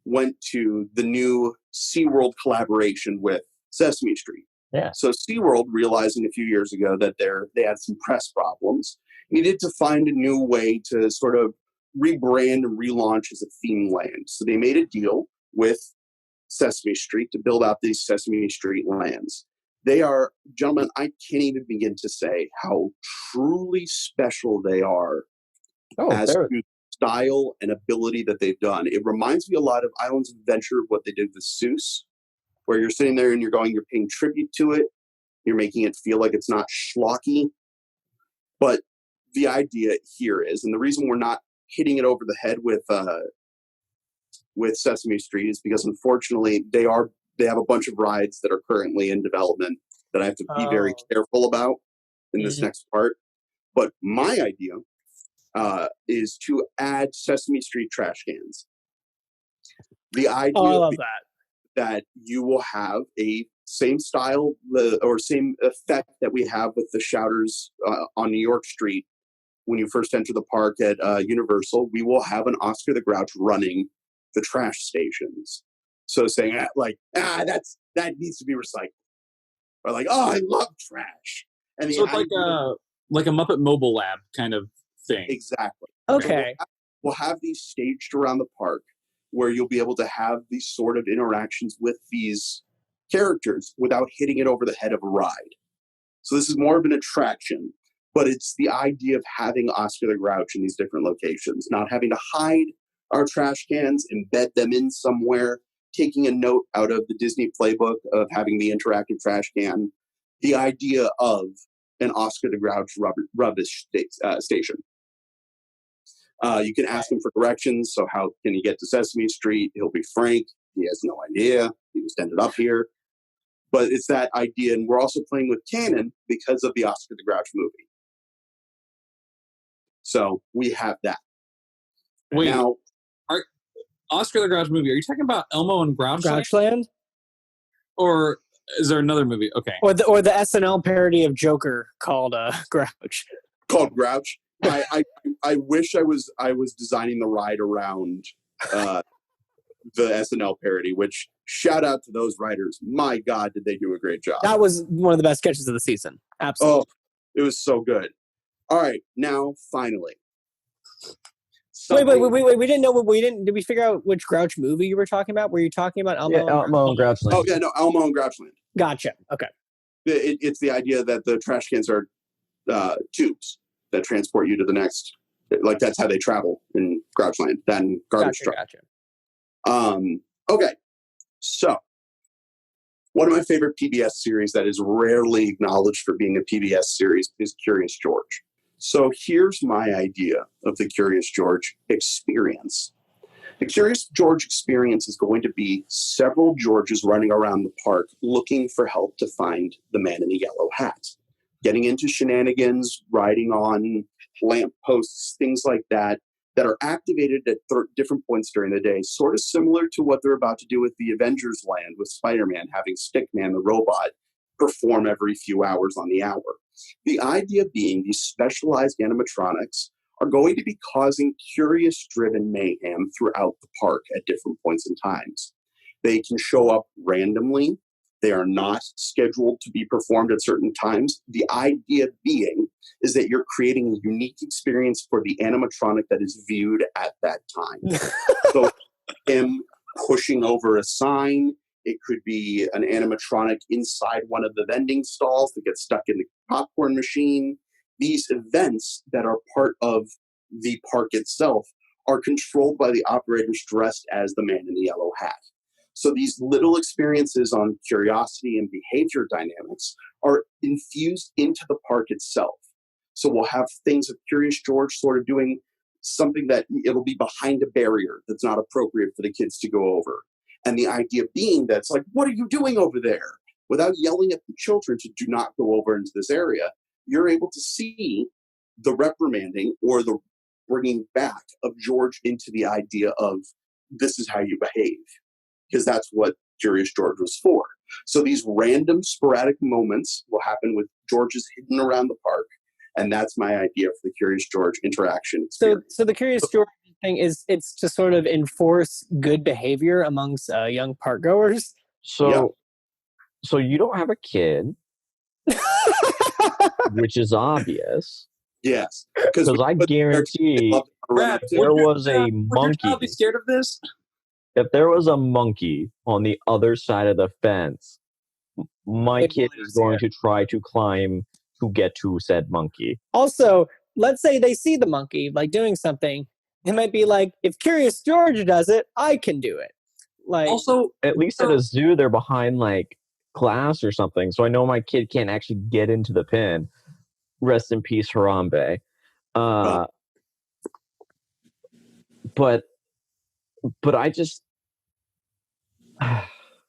went to the new SeaWorld collaboration with Sesame Street. Yeah. So SeaWorld, realizing a few years ago that they had some press problems, needed to find a new way to sort of rebrand and relaunch as a theme land. So they made a deal with Sesame Street to build out these Sesame Street lands. They are, gentlemen, I can't even begin to say how truly special they are as to style and ability that they've done. It reminds me a lot of Islands of Adventure, what they did with Seuss, where you're sitting there and you're paying tribute to it. You're making it feel like it's not schlocky. But the idea here is, and the reason we're not hitting it over the head with Sesame Street is because unfortunately they have a bunch of rides that are currently in development that I have to be very careful about in this next part. But my idea is to add Sesame Street trash cans. The idea I love that you will have a same style or same effect that we have with the shouters on New York Street when you first enter the park at Universal. We will have an Oscar the Grouch running the trash stations. So saying that needs to be recycled. Or like, oh, I love trash. And so it's like a Muppet Mobile Lab kind of thing. Exactly. Okay. So we'll have these staged around the park where you'll be able to have these sort of interactions with these characters without hitting it over the head of a ride. So this is more of an attraction, but it's the idea of having Oscar the Grouch in these different locations, not having to hide our trash cans, embed them in somewhere, taking a note out of the Disney playbook of having the interactive trash can, the idea of an Oscar the Grouch rubbish station. You can ask him for directions. So how can he get to Sesame Street? He'll be frank. He has no idea. He just ended up here. But it's that idea. And we're also playing with canon because of the Oscar the Grouch movie. So we have that. Wait, now, Oscar the Grouch movie, are you talking about Elmo and Grouchland? Or is there another movie? Okay. Or the SNL parody of Joker called Grouch. Called Grouch. I wish I was designing the ride around the SNL parody, which shout out to those writers. My God, did they do a great job. That was one of the best sketches of the season. Absolutely. Oh, it was so good. All right, now finally. Wait. We didn't know. Did we figure out which Grouch movie you were talking about? Were you talking about Elmo? Yeah, Elmo and Grouchland. Oh yeah, no, Elmo and Grouchland. Gotcha. Okay. It's the idea that the trash cans are tubes that transport you to the next. Like that's how they travel in Grouchland. Then garbage truck. Gotcha. Okay, so one of my favorite PBS series that is rarely acknowledged for being a PBS series is Curious George. So here's my idea of the Curious George experience. The Curious George experience is going to be several Georges running around the park looking for help to find the man in the yellow hat, getting into shenanigans, riding on lampposts, things like that are activated at different points during the day, sort of similar to what they're about to do with the Avengers Land with Spider-Man having Stickman the robot perform every few hours on the hour. The idea being these specialized animatronics are going to be causing curious-driven mayhem throughout the park at different points in times. They can show up randomly. They are not scheduled to be performed at certain times. The idea being is that you're creating a unique experience for the animatronic that is viewed at that time. So him pushing over a sign, it could be an animatronic inside one of the vending stalls that gets stuck in the popcorn machine. These events that are part of the park itself are controlled by the operators dressed as the man in the yellow hat. So these little experiences on curiosity and behavior dynamics are infused into the park itself. So we'll have things of Curious George sort of doing something that it'll be behind a barrier that's not appropriate for the kids to go over. And the idea being that's like, what are you doing over there? Without yelling at the children to do not go over into this area, you're able to see the reprimanding or the bringing back of George into the idea of this is how you behave. Because that's what Curious George was for. So these random sporadic moments will happen with Georges hidden around the park. And that's my idea for the Curious George interaction experience. So the Curious George thing it's to sort of enforce good behavior amongst young park goers. So you don't have a kid, which is obvious. Yes, because I guarantee there was a monkey. Would your child be scared of this? If there was a monkey on the other side of the fence, my kid is going to try to climb to get to said monkey. Also, let's say they see the monkey like doing something. It might be like, if Curious George does it, I can do it. Like, also, at least at a zoo, they're behind like glass or something, so I know my kid can't actually get into the pen. Rest in peace, Harambe. but I just.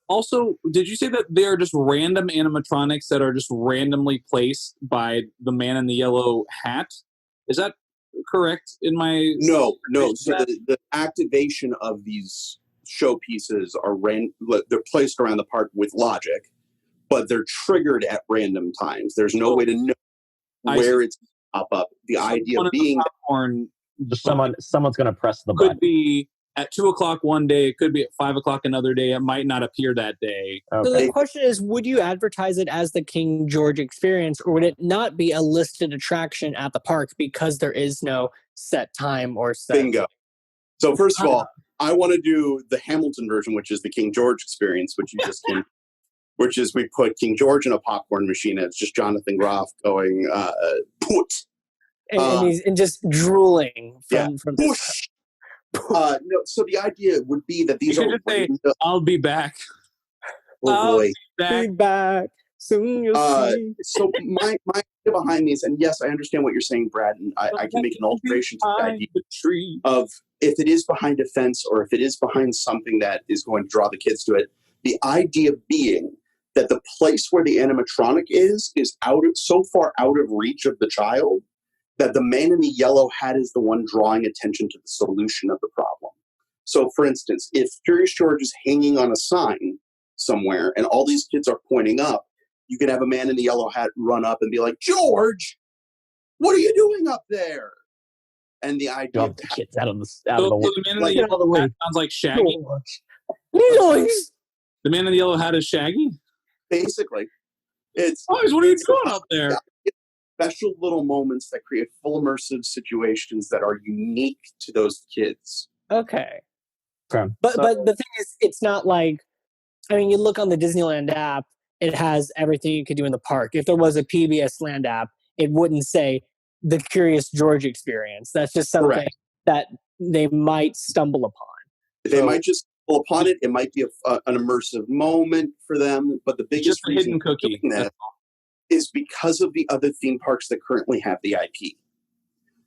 Also, did you say that they are just random animatronics that are just randomly placed by the man in the yellow hat? Is that correct in my... No. So the activation of these showpieces they're placed around the park with logic, but they're triggered at random times. There's no way to know where it's up. The idea being popcorn, someone's going to press the button. Could be at 2:00 one day, it could be at 5:00 another day. It might not appear that day. Okay. So the question is, would you advertise it as the King George experience, or would it not be a listed attraction at the park because there is no set time or set... Bingo. So first of all, I want to do the Hamilton version, which is the King George experience, which you just can, which is we put King George in a popcorn machine and it's just Jonathan Groff going, put. And he's just drooling from push. No, so the idea would be that these are... Say, I'll be back. Oh boy. Be back. Soon you'll see. So my idea behind these, and yes, I understand what you're saying, Brad, and I can make an alteration to the idea of if it is behind a fence or if it is behind something that is going to draw the kids to it. The idea being that the place where the animatronic is so far out of reach of the child that the man in the yellow hat is the one drawing attention to the solution of the problem. So, for instance, if Curious George is hanging on a sign somewhere and all these kids are pointing up, you can have a man in the yellow hat run up and be like, George, what are you doing up there? And the idea of the kids out of the way. The man in the yellow hat sounds like Shaggy. The man in the yellow hat is Shaggy? Basically. What are you doing up there? Special little moments that create full immersive situations that are unique to those kids. Okay. But the thing is, it's not like, I mean, you look on the Disneyland app, it has everything you could do in the park. If there was a PBS Land app, it wouldn't say the Curious George experience. That's just something that they might stumble upon. They might just stumble upon it. It might be an immersive moment for them. But the biggest reason hidden cookie is because of the other theme parks that currently have the IP.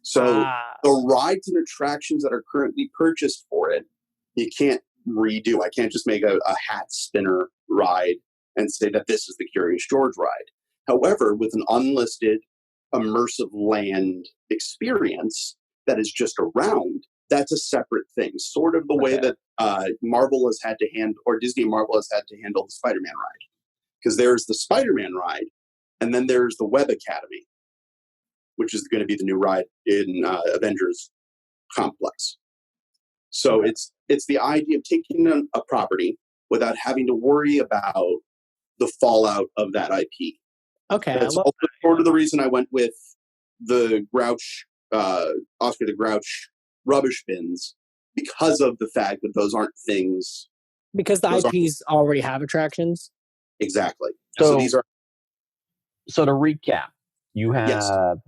So the rides and attractions that are currently purchased for it, you can't redo. I can't just make a hat spinner ride and say that this is the Curious George ride. However, with an unlisted immersive land experience that is just around, that's a separate thing. Sort of the way that Marvel has had to handle, or Disney and Marvel has had to handle the Spider-Man ride. Because there's the Spider-Man ride, and then there's the Web Academy, which is going to be the new ride in Avengers Complex. So it's the idea of taking a property without having to worry about the fallout of that IP. Okay. That's also sort of the reason I went with the Grouch, Oscar the Grouch rubbish bins, because of the fact that those aren't things. Because the IPs already have attractions? Exactly. So these are. So to recap, you have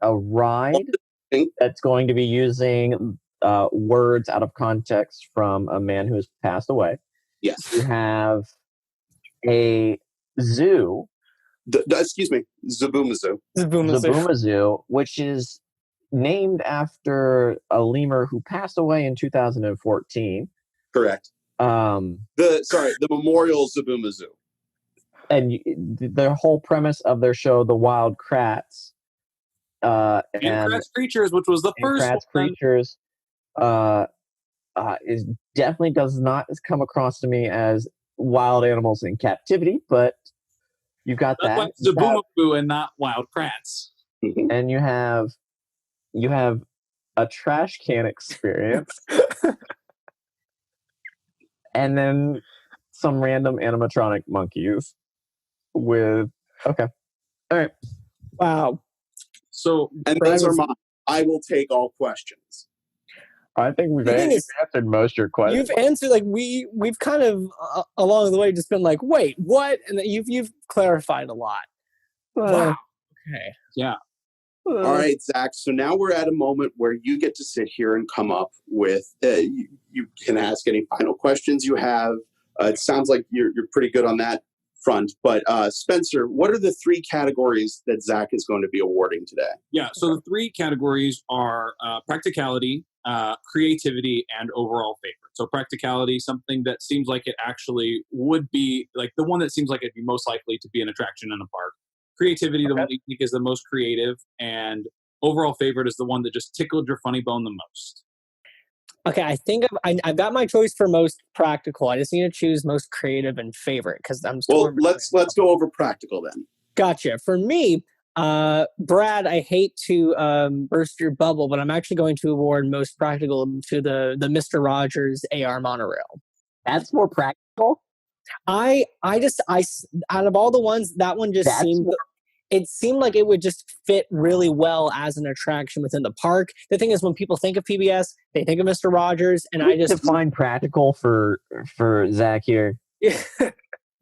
a ride that's going to be using words out of context from a man who has passed away. Yes. You have a zoo. Excuse me, Zabooma Zoo, which is named after a lemur who passed away in 2014. Correct. The Memorial Zabooma Zoo. And the whole premise of their show, The Wild Kratts, and Kratts Creatures, which was the first Kratts Creatures, is definitely does not come across to me as wild animals in captivity, but you've got that. That's Zaboomafoo and not Wild Kratts. And you have a trash can experience, and then some random animatronic monkeys with all right. Wow. So and those are mine. I will take all questions. I think we've answered most of your questions. You've answered, like, we've kind of along the way just been like, wait, what? And you've clarified a lot. Wow. Okay. Yeah. All right, Zach. So now we're at a moment where you get to sit here and come up with. You can ask any final questions you have. It sounds like you're pretty good on that front. But Spencer, what are the 3 categories that Zach is going to be awarding today? Yeah. So the 3 categories are practicality, creativity, and overall favorite. So practicality, something that seems like it actually would be like the one that seems like it'd be most likely to be an attraction in a park. Creativity, the one that you think is the most creative, and overall favorite is the one that just tickled your funny bone the most. Okay, I think I've got my choice for most practical. I just need to choose most creative and favorite because I'm well. Let's go over practical then. Gotcha. For me, Brad, I hate to burst your bubble, but I'm actually going to award most practical to the Mr.Rodgers AR monorail. That's more practical. I out of all the ones, that one just it seemed like it would just fit really well as an attraction within the park. The thing is, when people think of PBS, they think of Mr.Rodgers, and I just define practical for Zach here.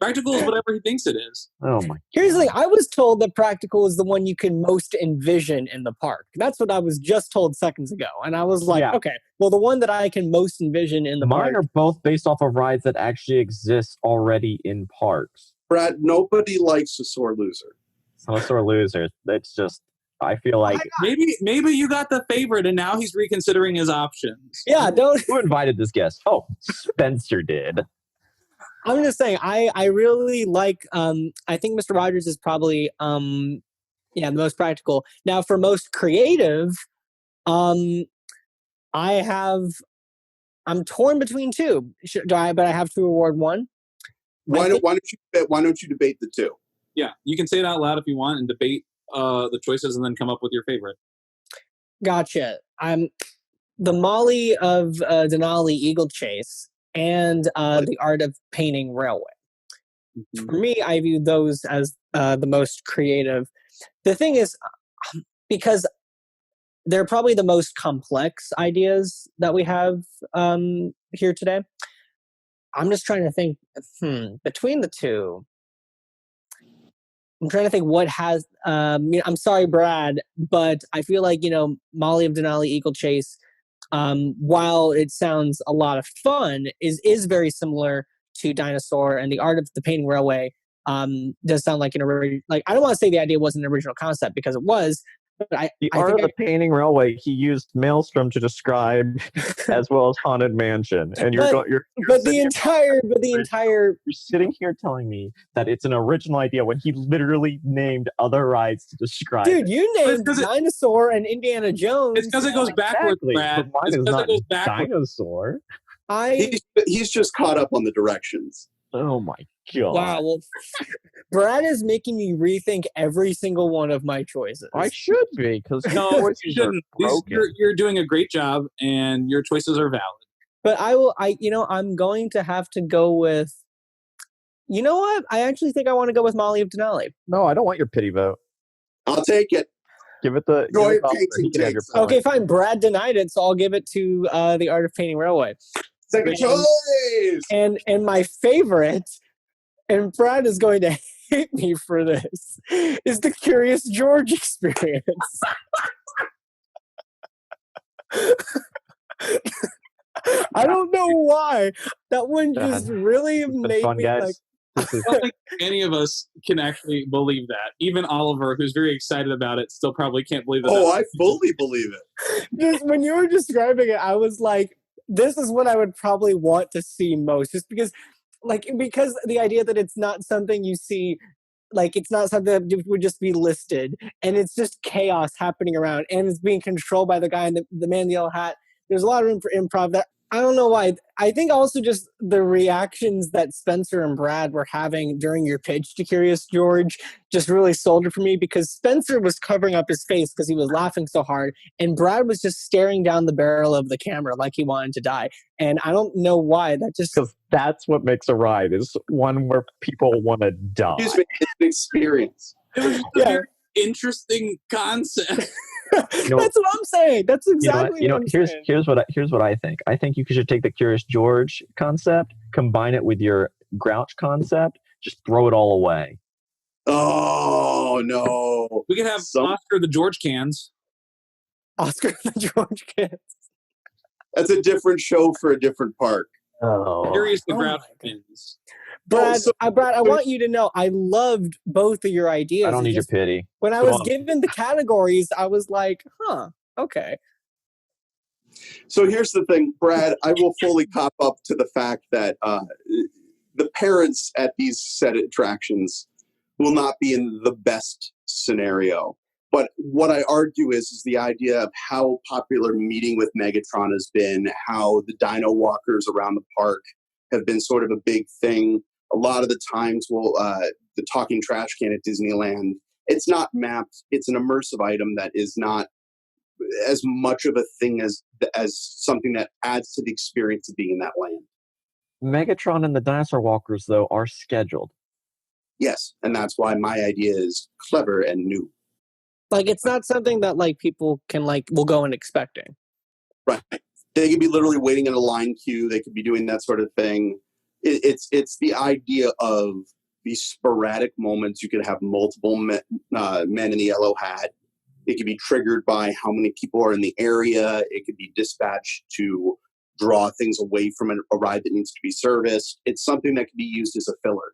Practical is whatever he thinks it is. Oh my! Here's the thing: I was told that practical is the one you can most envision in the park. That's what I was just told seconds ago, and I was like, okay, well, the one that I can most envision in the park. Mine are both based off of rides that actually exist already in parks. Brad, nobody likes a sore loser. I'm a sore loser. It's just, I feel like maybe you got the favorite, and now he's reconsidering his options. Yeah, Who invited this guest? Oh, Spencer did. I'm just saying, I really like. I think Mr.Rodgers is probably the most practical. Now, for most creative, I'm torn between two. But I have to award one. Why don't you debate the two? Yeah, you can say it out loud if you want and debate the choices and then come up with your favorite. Gotcha. The Molly of Denali Eagle Chase and the Art of Painting Railway. Mm-hmm. For me, I view those as the most creative. The thing is, because they're probably the most complex ideas that we have here today, I'm just trying to think between the two. I'm trying to think what has. I'm sorry, Brad, but I feel like Molly of Denali Eagle Chase, while it sounds a lot of fun, is very similar to Dinosaur, and the Art of the Painting Railway does sound like I don't want to say the idea wasn't an original concept because it was. But the Art of the Painting Railway, he used Maelstrom to describe, as well as Haunted Mansion. And you're sitting here telling me that it's an original idea when he literally named other rides to describe. Dude, you named Dinosaur and Indiana Jones. It's because it goes backwards, Brad. Mine is not Dinosaur. He's just caught up on the directions. Oh my god! Wow, well, Brad is making me rethink every single one of my choices. I should be, because no, you shouldn't. You're doing a great job, and your choices are valid. But I'm going to have to go with. You know what? I actually think I want to go with Molly of Denali. No, I don't want your pity vote. I'll take it. Give it the. Okay, fine. Brad denied it, so I'll give it to the Art of Painting Railway. Second choice! And my favorite, and Brad is going to hate me for this, is the Curious George experience. I don't know why. That one just really made me like... I don't think any of us can actually believe that. Even Oliver, who's very excited about it, still probably can't believe it. Oh, I fully believe it. Just when you were describing it, I was like, this is what I would probably want to see most, just because the idea that it's not something you see, it's not something that would just be listed, and it's just chaos happening around, and it's being controlled by the guy in the man in the yellow hat. There's a lot of room for improv. That I don't know why. I think also just the reactions that Spencer and Brad were having during your pitch to Curious George just really sold it for me, because Spencer was covering up his face because he was laughing so hard, and Brad was just staring down the barrel of the camera like he wanted to die. And I don't know why. That just... Because that's what makes a ride, is one where people want to die. It's an experience. It was a very interesting concept. That's what I'm saying. That's exactly what I'm saying. Here's what I think. I think you should take the Curious George concept, combine it with your Grouch concept, just throw it all away. Oh no! We could have Oscar the George Cans. Oscar the George Cans. That's a different show for a different park. Oh, Curious the Grouch Cans. Brad, I want you to know I loved both of your ideas. I don't need your pity. When I was given the categories, I was like, okay. So here's the thing, Brad, I will fully cop up to the fact that the parents at these set attractions will not be in the best scenario. But what I argue is the idea of how popular meeting with Megatron has been, how the dino walkers around the park have been sort of a big thing. A lot of the times, the talking trash can at Disneyland, it's not mapped. It's an immersive item that is not as much of a thing as something that adds to the experience of being in that land. Megatron and the dinosaur walkers, though, are scheduled. Yes, and that's why my idea is clever and new. Like, it's not something that, like, people can, like, will go in expecting. Right. They could be literally waiting in a line queue. They could be doing that sort of thing. It's the idea of these sporadic moments. You could have multiple men in the yellow hat. It could be triggered by how many people are in the area. It could be dispatched to draw things away from a ride that needs to be serviced. It's something that can be used as a filler.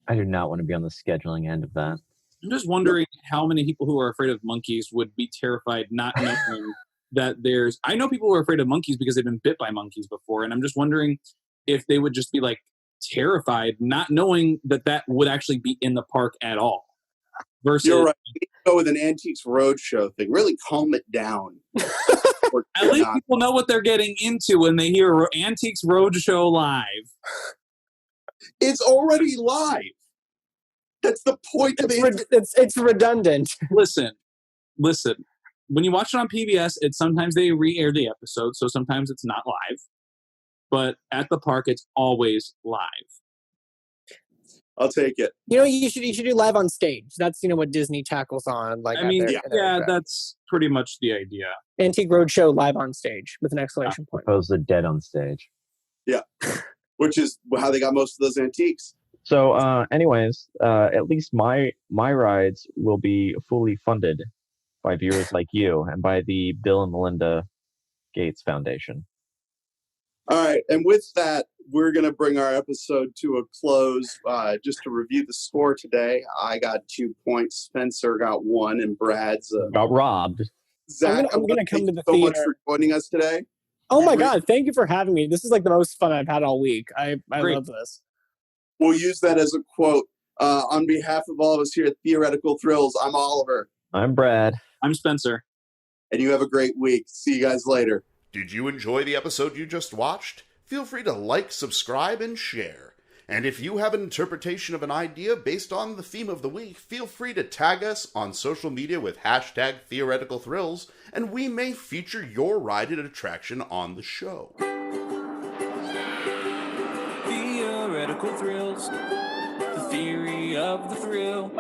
I do not want to be on the scheduling end of that. I'm just wondering how many people who are afraid of monkeys would be terrified not knowing that there's... I know people who are afraid of monkeys because they've been bit by monkeys before, and I'm just wondering if they would just be, like, terrified not knowing that would actually be in the park at all. Versus... You're right. You go with an Antiques Roadshow thing. Really calm it down. At least people know what they're getting into when they hear Antiques Roadshow live. It's already live. That's the point of it. It's redundant. Listen. When you watch it on PBS, sometimes they re-air the episode, so sometimes it's not live. But at the park, it's always live. I'll take it. You know, you should do live on stage. That's what Disney tackles on. Like, I mean, yeah, that's pretty much the idea. Antique Roadshow live on stage with an exclamation point. Suppose the dead on stage. Yeah, which is how they got most of those antiques. So, anyways, at least my rides will be fully funded by viewers like you and by the Bill and Melinda Gates Foundation. All right, and with that, we're going to bring our episode to a close. Just to review the score today, I got 2 points, Spencer got 1, and Brad's got robbed. Zach, I'm going to come to the theater. Thank you so much for joining us today. Oh my God, thank you for having me. This is like the most fun I've had all week. I love this. We'll use that as a quote. On behalf of all of us here at Theoretical Thrills, I'm Oliver. I'm Brad. I'm Spencer. And you have a great week. See you guys later. Did you enjoy the episode you just watched? Feel free to like, subscribe, and share. And if you have an interpretation of an idea based on the theme of the week, feel free to tag us on social media with hashtag Theoretical Thrills, and we may feature your ride and attraction on the show. Theoretical Thrills, the theory of the thrill.